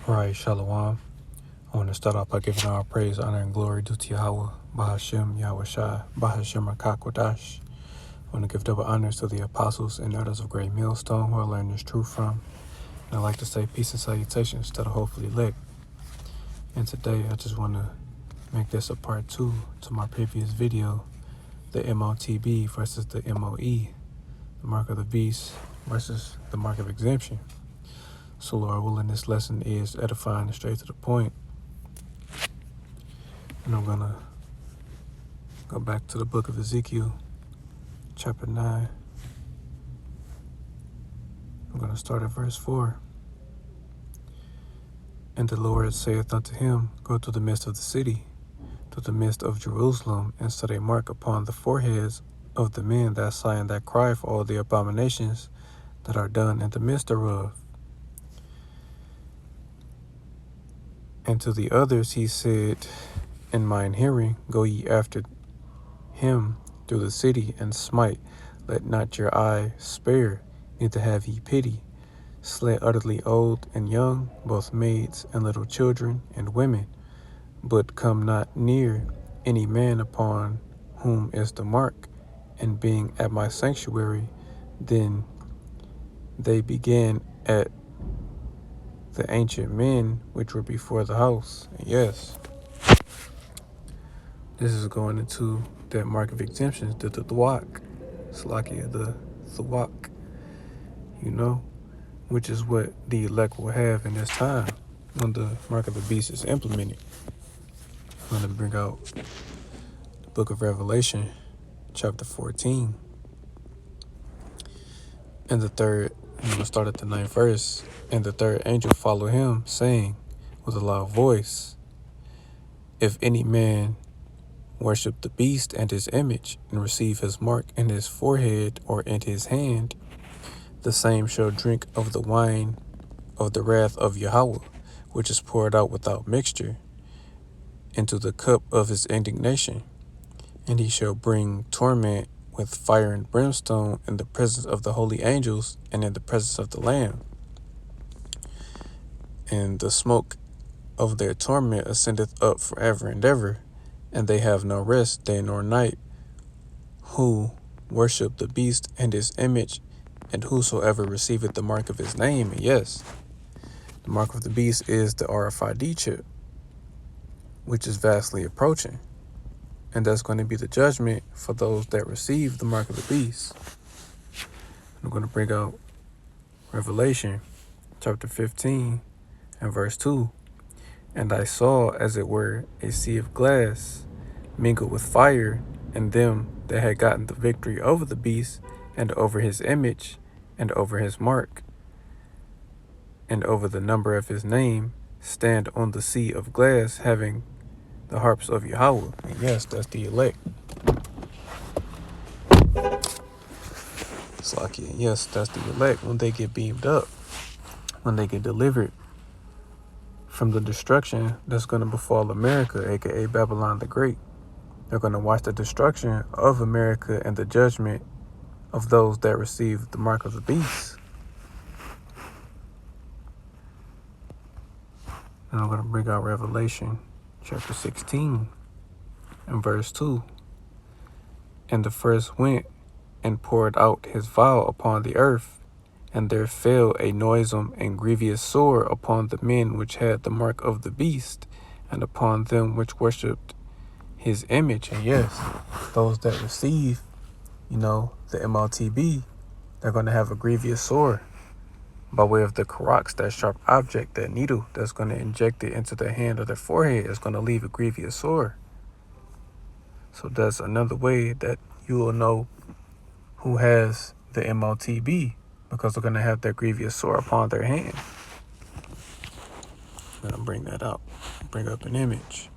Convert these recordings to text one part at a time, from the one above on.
Right, Shalom. I want to start off by giving all praise, honor, and glory due to Yahweh, Bahashem, Yahweh Shai, Bahashem Rakakwadash. I want to give double honors to the apostles and elders of Great Millstone who I learned this truth from. And I'd like to say peace and salutations to the hopefully elect. And today I just want to make this a part 2 to my previous video, the MOTB versus the M.O.E, the mark of the beast versus the mark of exemption. So Lord willing, this lesson is edifying and straight to the point. And I'm going to go back to the book of Ezekiel, chapter 9. I'm going to start at verse 4. And the Lord saith unto him, Go to the midst of the city, to the midst of Jerusalem, and set a mark upon the foreheads of the men that sigh and that cry for all the abominations that are done in the midst thereof. And to the others he said in mine hearing, Go ye after him through the city, and smite. Let not your eye spare, neither have ye pity. Slay utterly old and young, both maids and little children and women. But come not near any man upon whom is the mark. And being at my sanctuary, then they began at the ancient men which were before the house. And yes, this is going into that mark of exemptions, the thwak, Slakia, the thwak, which is what the elect will have in this time when the mark of the beast is implemented. I'm going to bring out the book of Revelation, chapter 14. And I'm going to start at the 9th verse. And the third angel followed him, saying with a loud voice, If any man worship the beast and his image, and receive his mark in his forehead or in his hand, the same shall drink of the wine of the wrath of Yahweh, which is poured out without mixture, into the cup of his indignation. And he shall bring torment with fire and brimstone in the presence of the holy angels and in the presence of the Lamb. And the smoke of their torment ascendeth up forever and ever, and they have no rest day nor night, who worship the beast and his image, and whosoever receiveth the mark of his name. And yes, the mark of the beast is the RFID chip, which is vastly approaching. And that's going to be the judgment for those that receive the mark of the beast. I'm going to bring out Revelation chapter 15 and verse 2. And I saw, as it were, a sea of glass mingled with fire, and them that had gotten the victory over the beast, and over his image, and over his mark, and over the number of his name, stand on the sea of glass, having the harps of Yahweh. And yes, that's the elect. Slakia. Yes, that's the elect. When they get beamed up, when they get delivered from the destruction that's going to befall America, aka Babylon the Great. They're going to watch the destruction of America and the judgment of those that receive the mark of the beast. And I'm going to bring out Revelation chapter 16 and verse 2. And the first went and poured out his vial upon the earth, and there fell a noisome and grievous sore upon the men which had the mark of the beast, and upon them which worshipped his image. And yes, those that receive, the MOTB, they're going to have a grievous sore by way of the karax, that sharp object, that needle that's going to inject it into the hand or their forehead. Is going to leave a grievous sore. So that's another way that you will know who has the MOTB, because they're going to have that grievous sore upon their hand. I'm going to bring that up. Bring up an image.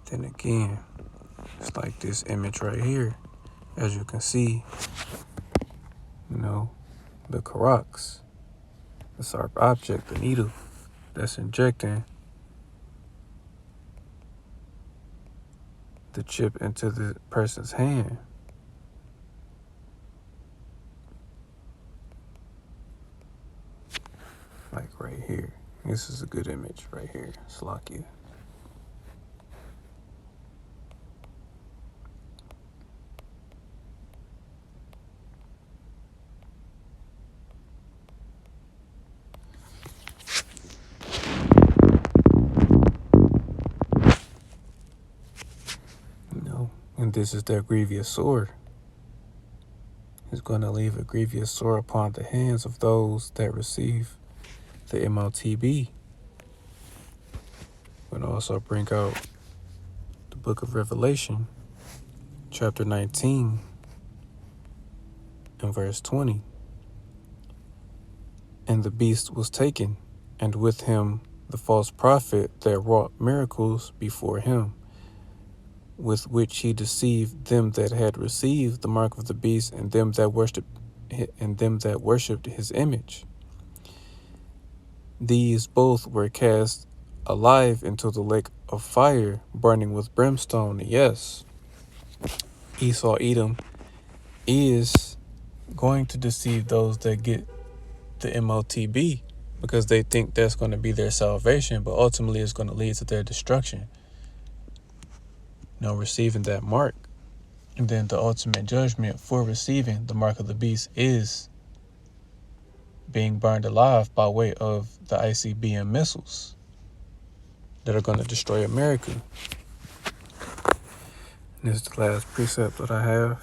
Then again, it's like this image right here. As you can see, the Karax, the sharp object, the needle that's injecting the chip into the person's hand. Like right here. This is a good image right here. Slocky. And this is their grievous sore. It's going to leave a grievous sore upon the hands of those that receive the MOTB. We're going to also bring out the book of Revelation, chapter 19, and verse 20. And the beast was taken, and with him the false prophet that wrought miracles before him, with which he deceived them that had received the mark of the beast, and them that worshipped his image. These both were cast alive into the lake of fire, burning with brimstone. Yes, Esau Edom is going to deceive those that get the MOTB, because they think that's going to be their salvation, but ultimately it's going to lead to their destruction. Receiving that mark, and then the ultimate judgment for receiving the mark of the beast is being burned alive by way of the ICBM missiles that are going to destroy America. And this is the last precept that I have.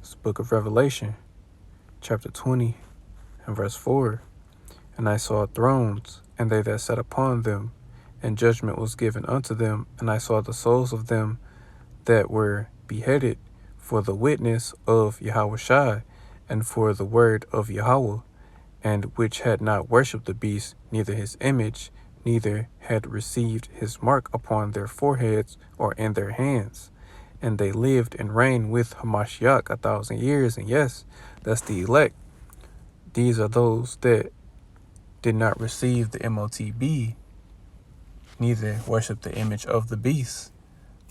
It's the book of Revelation, chapter 20 and verse 4. And I saw thrones, and they that sat upon them, and judgment was given unto them. And I saw the souls of them that were beheaded for the witness of Yahushua, and for the word of Yahweh, and which had not worshipped the beast, neither his image, neither had received his mark upon their foreheads or in their hands. And they lived and reigned with Hamashiach 1,000 years. And yes, that's the elect. These are those that did not receive the MOTB, neither worship the image of the beast,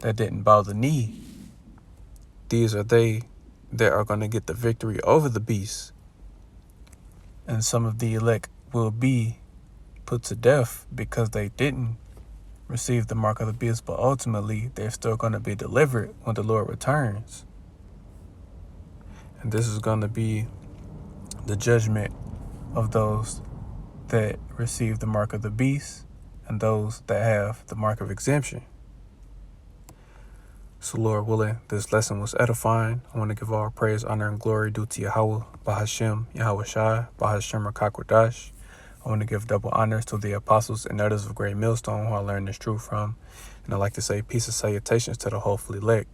that didn't bow the knee. These are they that are going to get the victory over the beast. And some of the elect will be put to death because they didn't receive the mark of the beast, but ultimately they're still going to be delivered when the Lord returns. And this is going to be the judgment of those that receive the mark of the beast and those that have the mark of exemption. So Lord willing, this lesson was edifying. I want to give all praise, honor, and glory due to Yahweh, Bahashem, Yahushai, Bahashem, Rakakwadash. I want to give double honors to the apostles and others of Great Millstone who I learned this truth from. And I'd like to say peace and salutations to the hopefully elect.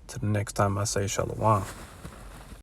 Till the next time I say shalom.